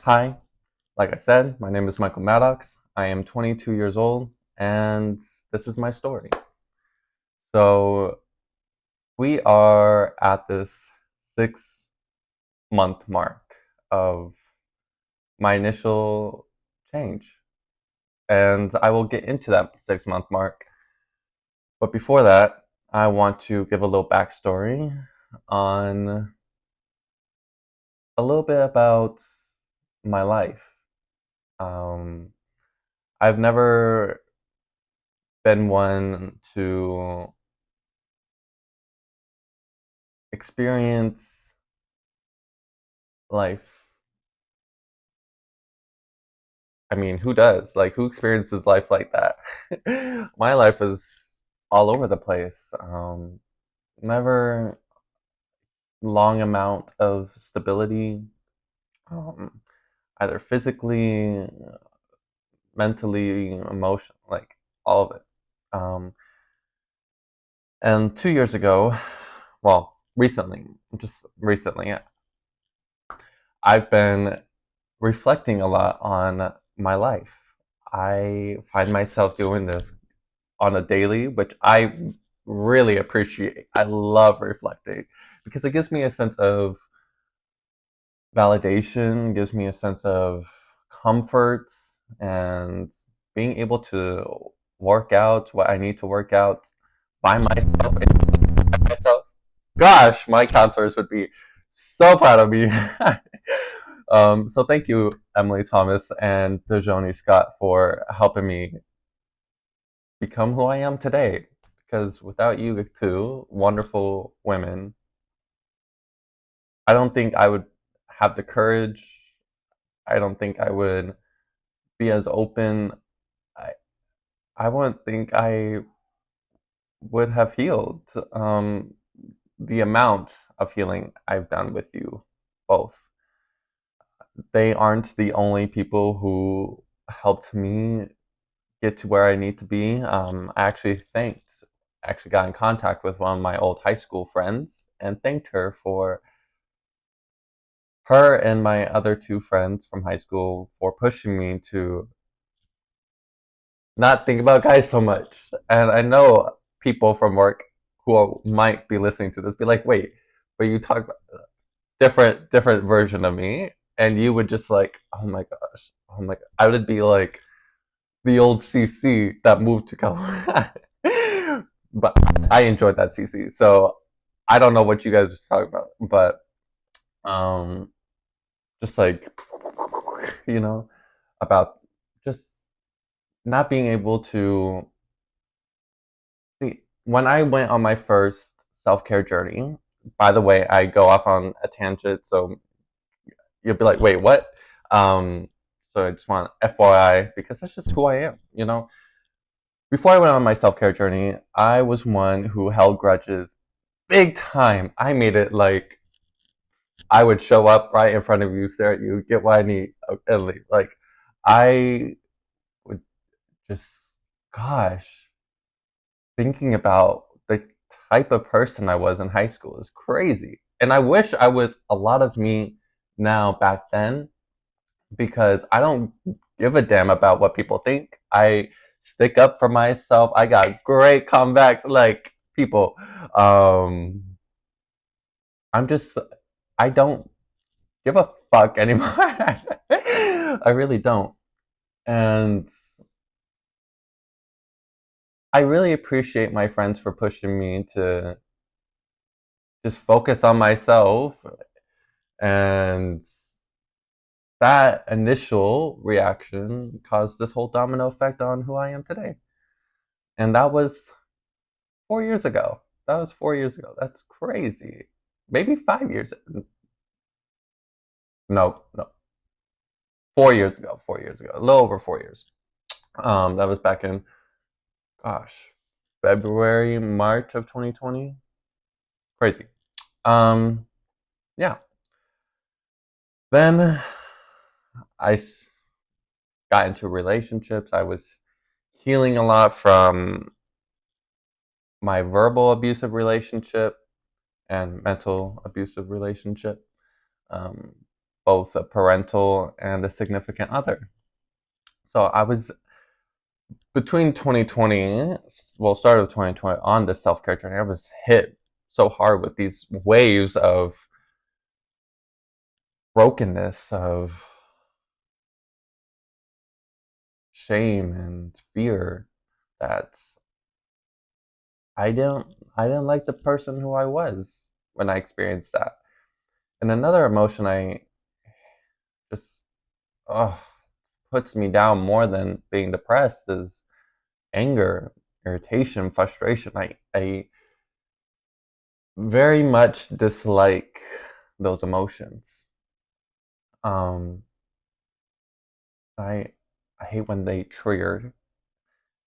Hi, like I said, my name is Michael Maddox. I am 22 years old, and this is my story. So, we are at this 6 month mark of my initial change, and I will get into that 6 month mark. But before that, I want to give a little backstory on a little bit about my life. Um, I've never been one to experience life. I mean, who does? Like, who experiences life like that? My life is all over the place. Never long amount of stability, um, either physically, mentally, emotion, like all of it. Um, and 2 years ago, well, recently, just recently, I've been reflecting a lot on my life. I find myself doing this on a daily, which I really appreciate. I love reflecting because it gives me a sense of validation, gives me a sense of comfort, and being able to work out what I need to work out by myself. By myself. Gosh, my counselors would be so proud of me. So thank you, Emily Thomas and Dejoni Scott, for helping me become who I am today. Because without you two wonderful women, I don't think I would have the courage. I don't think I would be as open. I I wouldn't think I would have healed the amount of healing I've done with you both. They aren't the only people who helped me get to where I need to be. Actually got in contact with one of my old high school friends and thanked her for her and my other two friends from high school for pushing me to not think about guys so much. And I know people from work who might be listening to this be like, wait, but you talk about different version of me, and you would just like, oh my gosh, oh my god, I would be like the old CC that moved to California. But I enjoyed that CC, so I don't know what you guys are talking about, but um, just like you know about just not being able to see when I went on my first self care journey. By the way, I go off on a tangent, so you'll be like, "Wait, what?" So I just want FYI because that's just who I am. Before I went on my self care journey, I was one who held grudges big time. I made it like I would show up right in front of you, stare at you, get what I need, and leave. Like I would just, gosh, thinking about the type of person I was in high school is crazy. And I wish I was a lot of me now back then because I don't give a damn about what people think. I stick up for myself. I got great comebacks. Like people, um, I'm just, I don't give a fuck anymore. I really don't. And I really appreciate my friends for pushing me to just focus on myself. And that initial reaction caused this whole domino effect on who I am today. And that was 4 years ago. That was 4 years ago. That's crazy. Maybe 5 years. No, no. 4 years ago. 4 years ago. A little over 4 years. That was back in, gosh, February, March of 2020. Crazy. Um, yeah. Then I got into relationships. I was healing a lot from my verbal abusive relationship and mental abusive relationship. Um, both a parental and a significant other. So I was between 2020, well, start of 2020, on the self care journey. I was hit so hard with these waves of brokenness, of shame and fear that I didn't I didn't like the person who I was when I experienced that. And another emotion I just oh, puts me down more than being depressed is anger, irritation, frustration. I very much dislike those emotions. Um, I I hate when they trigger,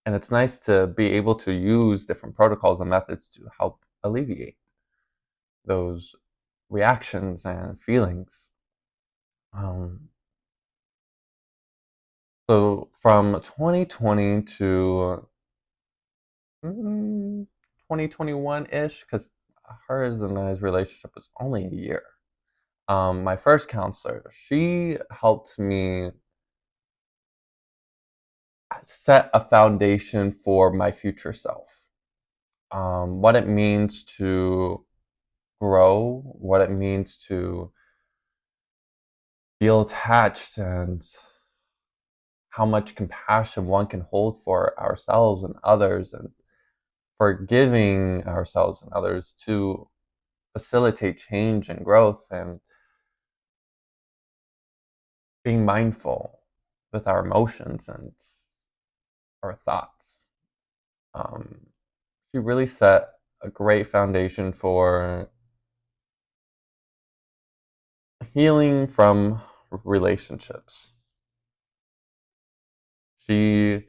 and it's nice to be able to use different protocols and methods to help alleviate those reactions and feelings. Um, so from 2020 to 2021 ish, because hers and I's relationship was only a year. My first counselor, she helped me set a foundation for my future self. What it means to grow, what it means to feel attached, and how much compassion one can hold for ourselves and others, and forgiving ourselves and others to facilitate change and growth, and being mindful with our emotions and our thoughts. Um, she really set a great foundation for healing from relationships. She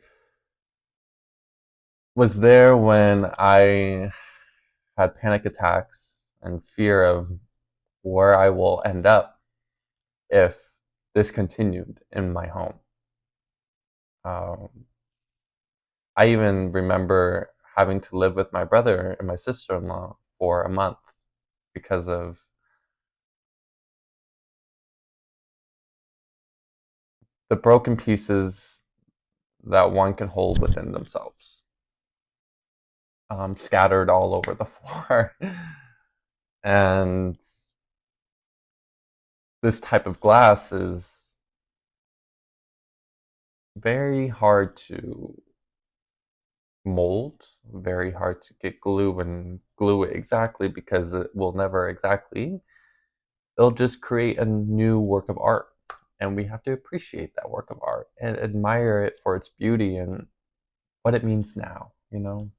was there when I had panic attacks and fear of where I will end up if this continued in my home. Um, I even remember having to live with my brother and my sister in law for a month because of the broken pieces that one can hold within themselves, scattered all over the floor. And this type of glass is very hard to mold, very hard to get glue and glue it exactly because it will never exactly. It'll just create a new work of art. And we have to appreciate that work of art and admire it for its beauty and what it means now, you know?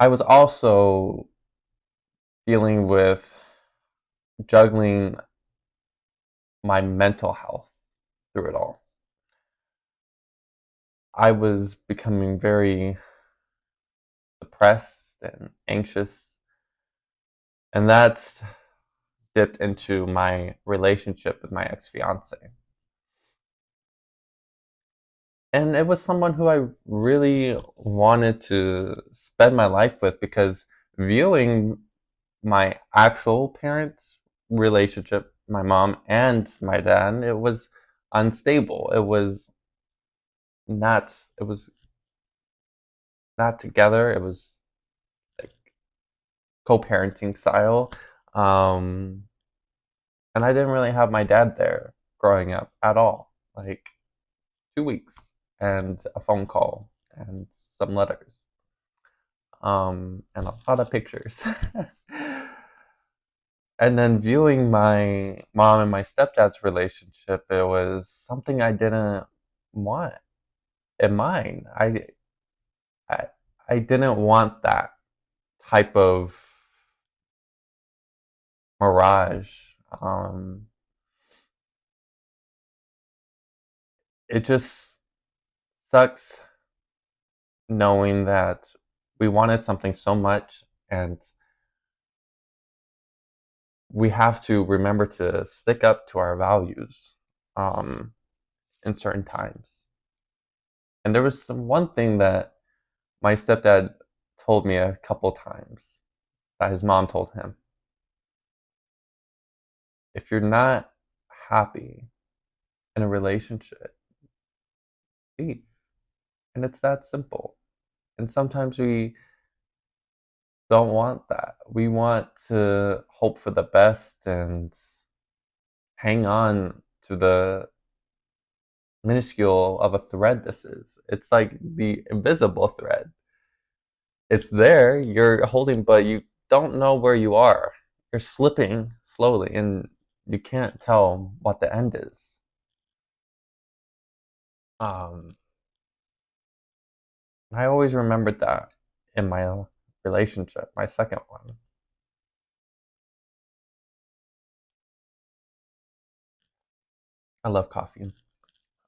I was also dealing with juggling my mental health through it all. I was becoming very depressed and anxious, and that's dipped into my relationship with my ex fiance. And it was someone who I really wanted to spend my life with because viewing my actual parents' relationship, my mom and my dad, it was unstable. It was not together. It was like co-parenting style. Um, and I didn't really have my dad there growing up at all. Like 2 weeks and a phone call and some letters. And a lot of pictures. And then viewing my mom and my stepdad's relationship, it was something I didn't want in mine. I, I didn't want that type of mirage. It just sucks knowing that we wanted something so much and we have to remember to stick up to our values um, in certain times. And there was one thing that my stepdad told me a couple times that his mom told him. If you're not happy in a relationship, leave. And it's that simple. And sometimes we don't want that. We want to hope for the best and hang on to the minuscule of a thread this is. It's like the invisible thread. It's there, you're holding, but you don't know where you are. You're slipping slowly, and you can't tell what the end is. Um, I always remembered that in my relationship, my second one. I love coffee.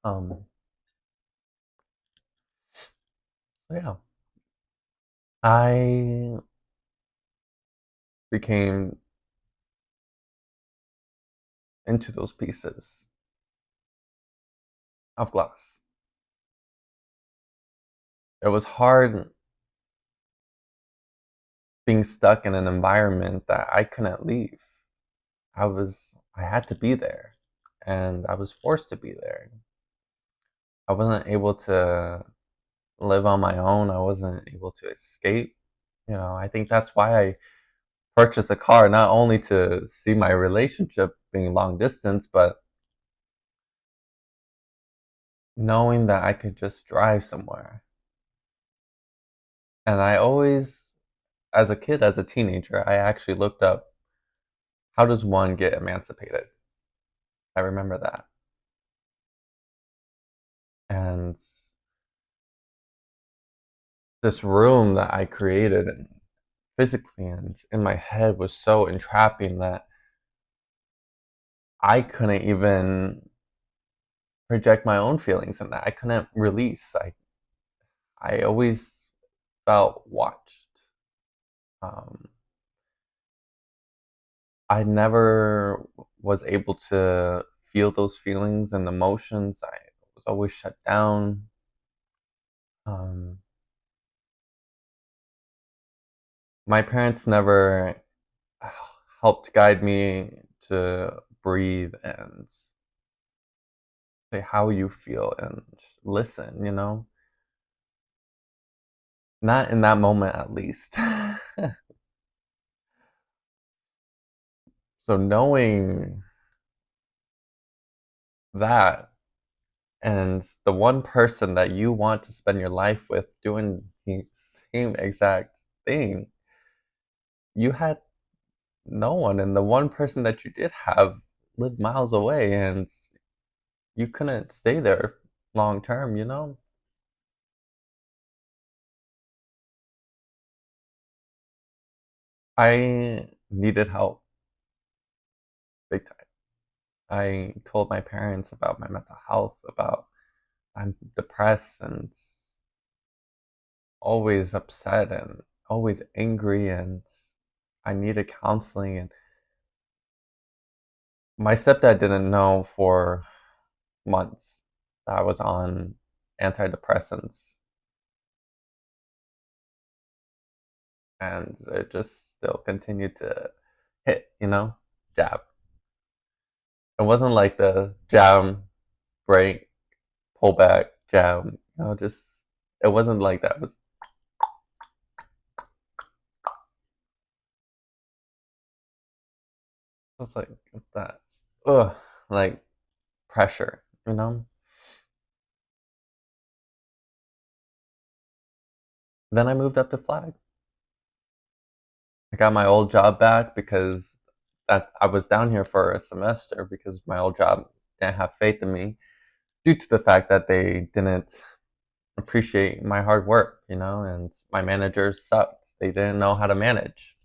Um, so yeah, I became into those pieces of glass. It was hard being stuck in an environment that I couldn't leave. I had to be there, and I was forced to be there. I wasn't able to live on my own. I wasn't able to escape. I think that's why I purchased a car, not only to see my relationship being long distance, but knowing that I could just drive somewhere. And I always, as a kid, as a teenager, I actually looked up how does one get emancipated? I remember that. And this room that I created and physically and in my head was so entrapping that I couldn't even project my own feelings in that. I couldn't release. I always felt watched. Um, I never was able to feel those feelings and emotions. I was always shut down. Um, my parents never helped guide me to breathe and say how you feel and listen. Not in that moment, at least. So knowing that, and the one person that you want to spend your life with doing the same exact thing, you had no one, and the one person that you did have lived miles away, and you couldn't stay there long term. I needed help big time. I told my parents about my mental health, about I'm depressed and always upset and always angry, and I needed counseling. And my stepdad didn't know for months that I was on antidepressants, and it just still continued to hit, jab. It wasn't like the jab, break, pull back, jab, it wasn't like that. It was like that, ugh, like pressure. Then I moved up to Flag. I got my old job back because I was down here for a semester because my old job didn't have faith in me due to the fact that they didn't appreciate my hard work, and my managers sucked. They didn't know how to manage.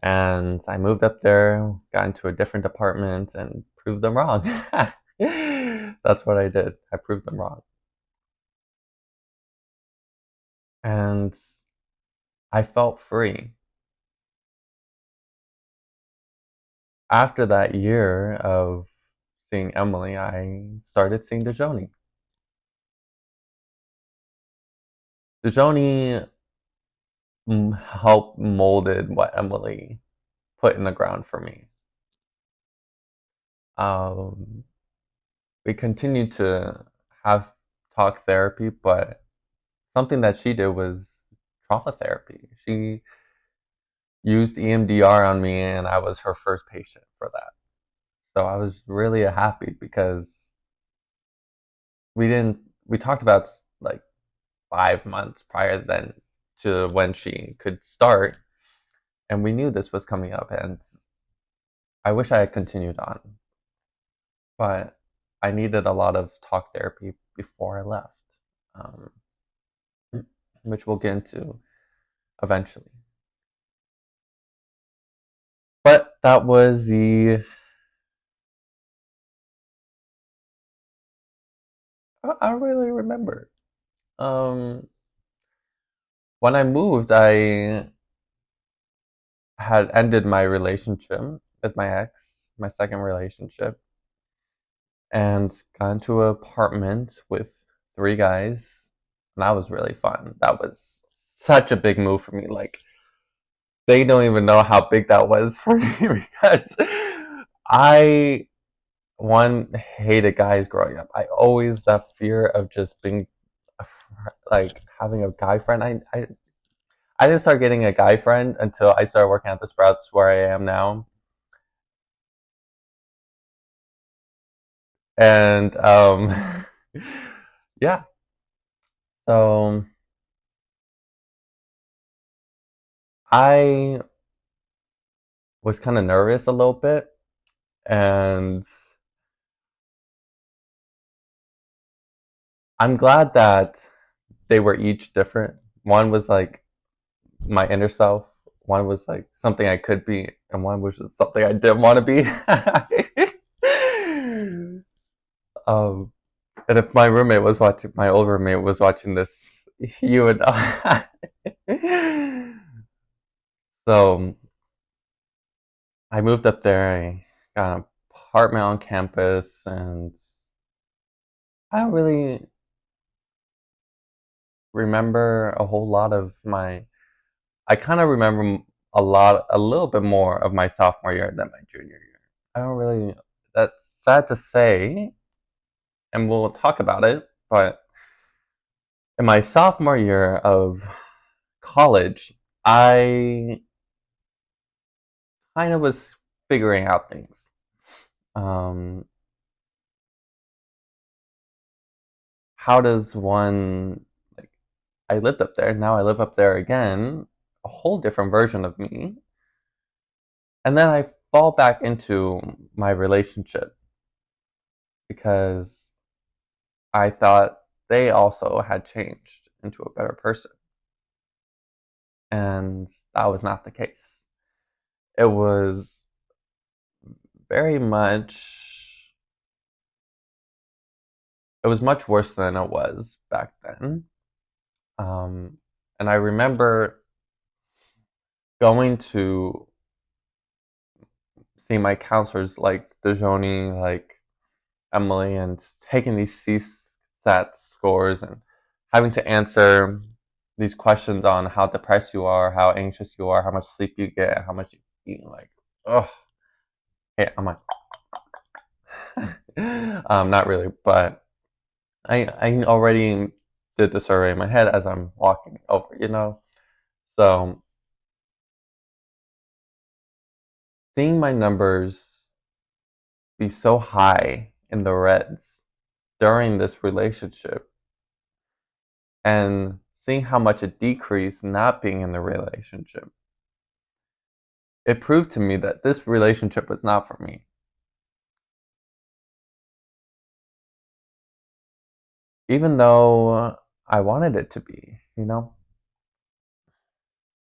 And I moved up there, got into a different department, and proved them wrong. That's what I did. I proved them wrong. And I felt free. After that year of seeing Emily, I started seeing Dejoni. Dejoni helped molded what Emily put in the ground for me. Um, we continued to have talk therapy, but something that she did was trauma therapy. She used EMDR on me, and I was her first patient for that. So I was really happy because we didn't we talked about like 5 months prior then to when she could start, and we knew this was coming up, and I wish I had continued on, but I needed a lot of talk therapy before I left, um, which we'll get into eventually. But that was the I don't really remember. Um, when I moved, I had ended my relationship with my ex, my second relationship, and got into an apartment with three guys. And that was really fun. That was such a big move for me. Like, they don't even know how big that was for me because I, one, hated guys growing up. I always, that fear of just being like having a guy friend. I didn't start getting a guy friend until I started working at the Sprouts where I am now. And yeah, so I was kind of nervous a little bit, and I'm glad that they were each different. One was like my inner self, one was like something I could be, and one was just something I didn't want to be. um, and if my roommate was watching, my old roommate was watching this, you would know. So I moved up there. I got an apartment on campus, and I don't really remember a whole lot of my. I kind of remember a little bit more of my sophomore year than my junior year. I don't really. That's sad to say, and we'll talk about it. But in my sophomore year of college, I kind of was figuring out things. Um, how does one like? I lived up there. Now I live up there again. A whole different version of me. And then I fall back into my relationship because I thought they also had changed into a better person. And that was not the case. It was very much, it was much worse than it was back then. Um, and I remember going to see my counselors like Dejoni, like Emily, and taking these CSAT scores and having to answer these questions on how depressed you are, how anxious you are, how much sleep you get, how much you eat. Like, oh, hey, I'm like, not really, but I already did the survey in my head as I'm walking over. So seeing my numbers be so high in the reds during this relationship and seeing how much it decreased not being in the relationship, it proved to me that this relationship was not for me. Even though I wanted it to be.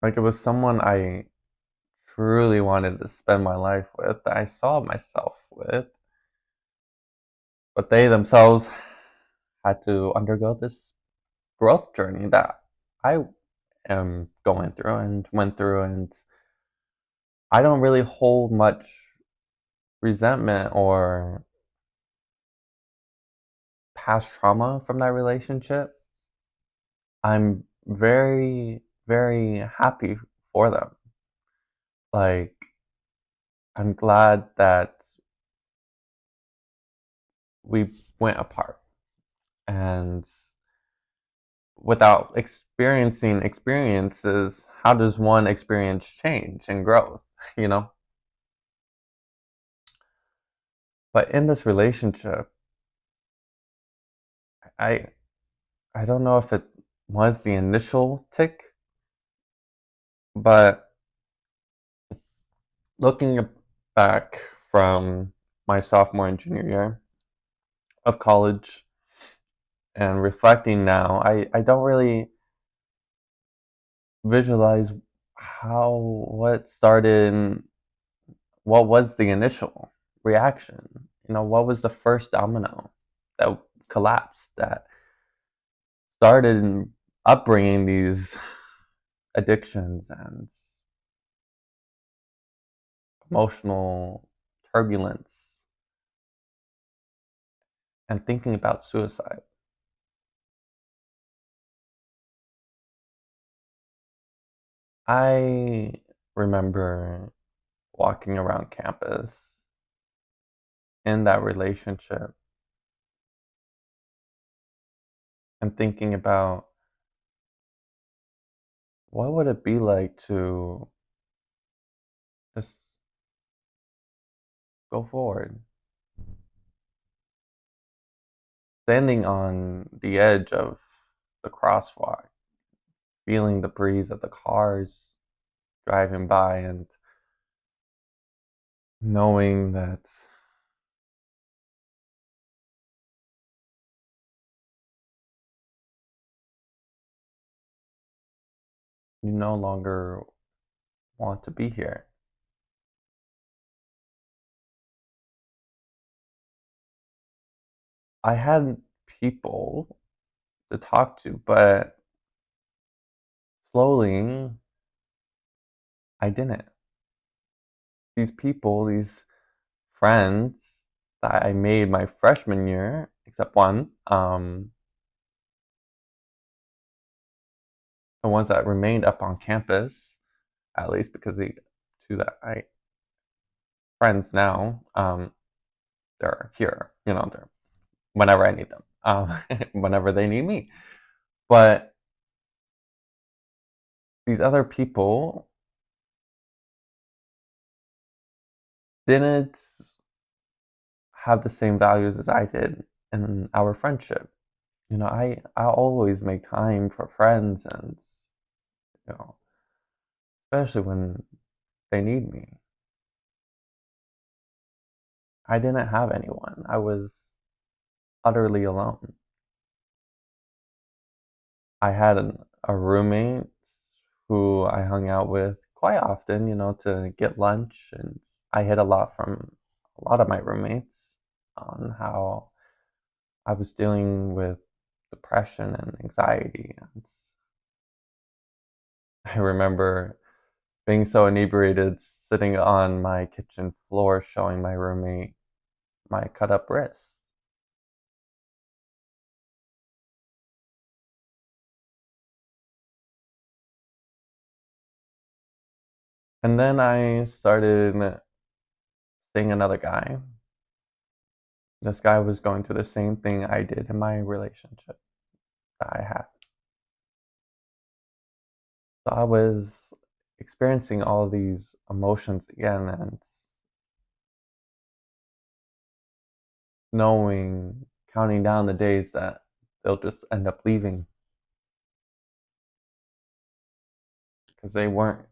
Like it was someone I truly wanted to spend my life with, that I saw myself with, but they themselves had to undergo this growth journey that I am going through and went through, and I don't really hold much resentment or past trauma from that relationship. I'm very, very happy for them. Like, I'm glad that we went apart. And without experiencing experiences, how does one experience change and growth, you know? But in this relationship, I I don't know if it was the initial tick, but looking back from my sophomore and junior year of college and reflecting now, I don't really visualize how what started and what was the initial reaction. You know, what was the first domino that collapsed, that started upbringing these addictions and emotional turbulence and thinking about suicide. I remember walking around campus in that relationship and thinking about what would it be like to just go forward, standing on the edge of the crosswalk, feeling the breeze of the cars driving by, and knowing that you no longer want to be here. I had people to talk to, but slowly I didn't. These people, these friends that I made my freshman year, except one, the ones that remained up on campus, at least because the two that I friends now, they're here, you know, they're whenever I need them, whenever they need me. But these other people didn't have the same values as I did in our friendship. You know, I always make time for friends, and you know, especially when they need me. I didn't have anyone. I was utterly alone. I had a roommate who I hung out with quite often, you know, to get lunch, and I hid a lot from a lot of my roommates on how I was dealing with depression and anxiety. And I remember being so inebriated, sitting on my kitchen floor, showing my roommate my cut up wrist. And then I started seeing another guy. This guy was going through the same thing I did in my relationship that I had. So I was experiencing all of these emotions again, and knowing, counting down the days that they'll just end up leaving because they weren't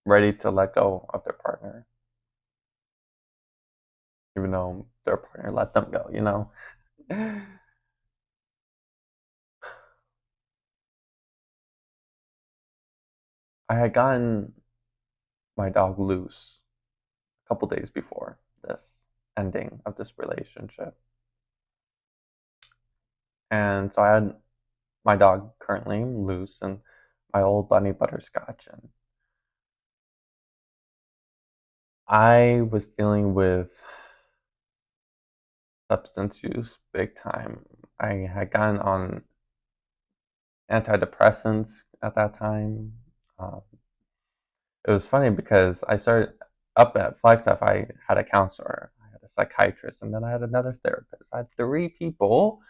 ready to let go of their partner, even though their partner let them go, you know? I had gotten my dog loose a couple days before this ending of this relationship. And so I had my dog currently loose and my old bunny Butterscotch. And I was dealing with substance use big time. I had gotten on antidepressants at that time. Um, it was funny because I started up at Flagstaff. I had a counselor. I had a psychiatrist, and then I had another therapist. I had three people,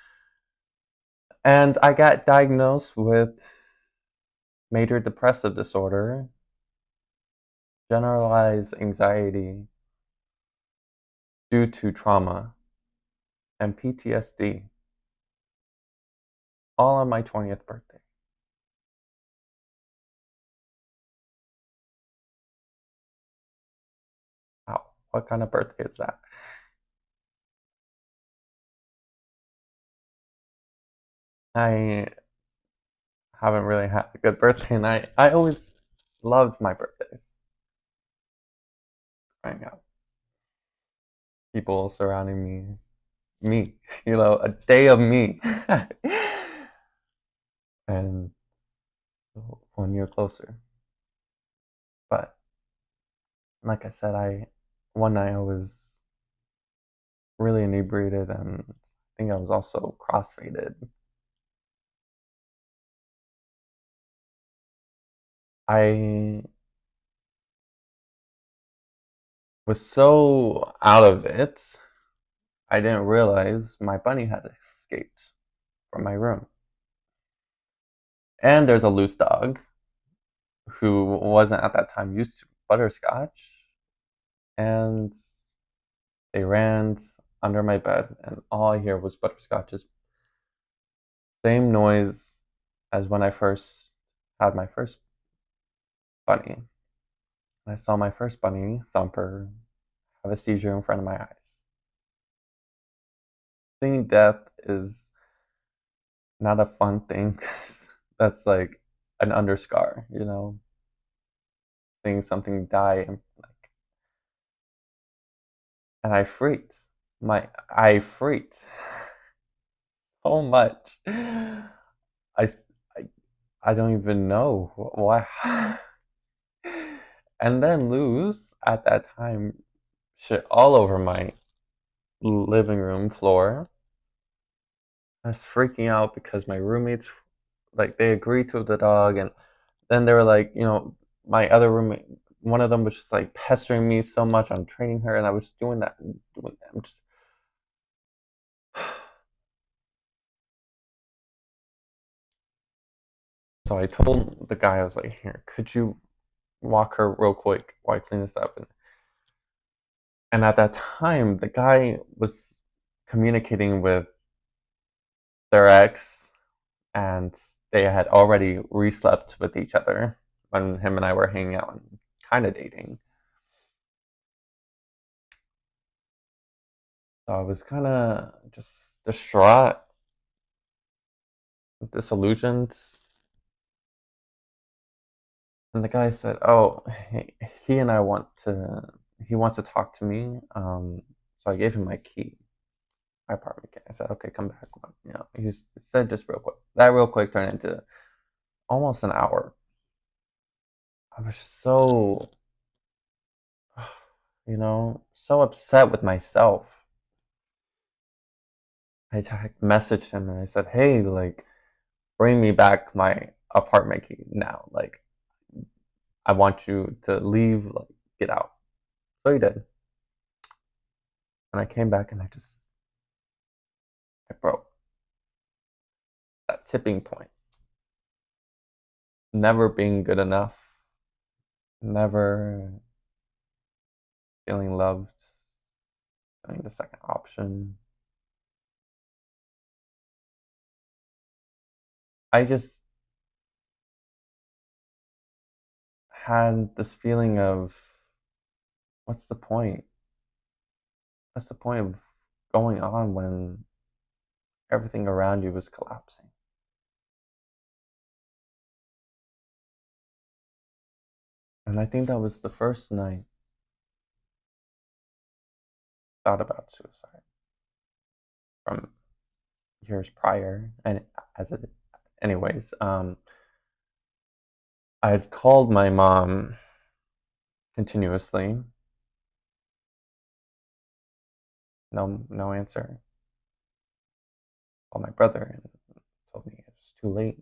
and I got diagnosed with major depressive disorder, generalized anxiety due to trauma, and PTSD, all on my 20th birthday. Wow, what kind of birthday is that? I haven't really had a good birthday, and I always loved my birthdays growing up. People surrounding me, a day of me, and 1 year closer. But like I said, I one night I was really inebriated, and I think I was also crossfaded. I was so out of it, I didn't realize my bunny had escaped from my room. And there's a loose dog who wasn't at that time used to butterscotch, and they ran under my bed, and all I hear was butterscotch's same noise as when I first had my first bunny. I saw my first bunny, Thumper, have a seizure in front of my eyes. Seeing death is not a fun thing. That's like an underscar, seeing something die, and I freaked. I freaked so much. I, I, I don't even know why. And then Luz at that time shit all over my living room floor. I was freaking out because my roommates, like, they agreed to the dog, and then they were like, my other roommate, one of them was just like pestering me so much on training her, and I was doing that, and doing that. I'm just, so I told the guy, I was like, here, could you walk her real quick while I clean this up? And at that time, the guy was communicating with their ex, and they had already re-slept with each other when him and I were hanging out and kind of dating. So I was kind of just distraught, disillusioned. And the guy said, "Oh, he and I want to. He wants to talk to me." So I gave him my key, my apartment key. I said, "Okay, come back." He said just real quick. That real quick turned into almost an hour. I was so, so upset with myself. I messaged him and I said, "Hey, like, bring me back my apartment key now. Like, I want you to leave. Like, get out." So he did, and I came back and I broke that tipping point. Never being good enough, never feeling loved, feeling the second option. I just had this feeling of, what's the point? What's the point of going on when everything around you is collapsing? And I think that was the first night I thought about suicide from years prior. And as it, anyways, I had called my mom continuously. No answer. Called my brother and told me it was too late.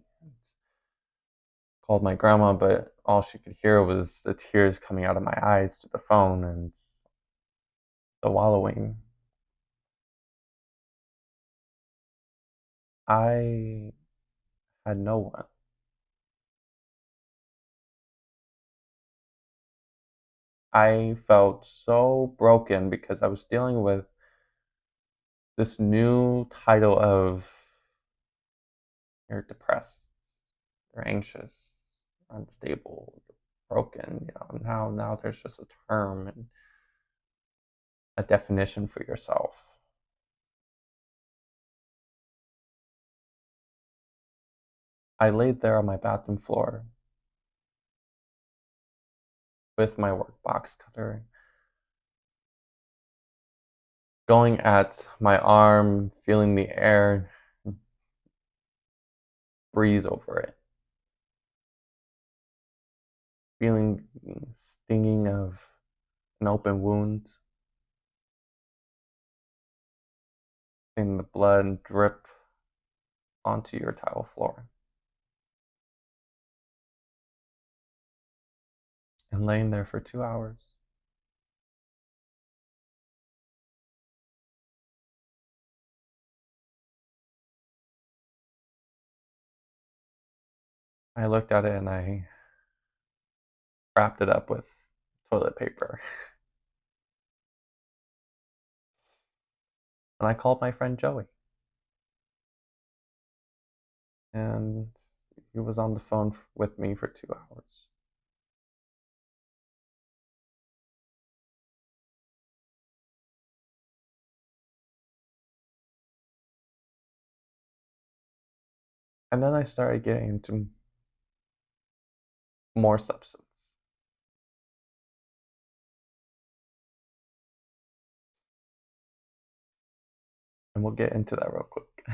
Called my grandma, but all she could hear was the tears coming out of my eyes to the phone, and the wallowing. I had no one. I felt so broken because I was dealing with this new title of you're depressed, you're anxious, unstable, broken. Now there's just a term and a definition for yourself. I laid there on my bathroom floor with my work box cutter, going at my arm, feeling the air breeze over it, feeling the stinging of an open wound, seeing the blood drip onto your tile floor, and laying there for 2 hours. I looked at it and I wrapped it up with toilet paper. And I called my friend Joey. And he was on the phone with me for 2 hours. And then I started getting into more substance. And we'll get into that real quick.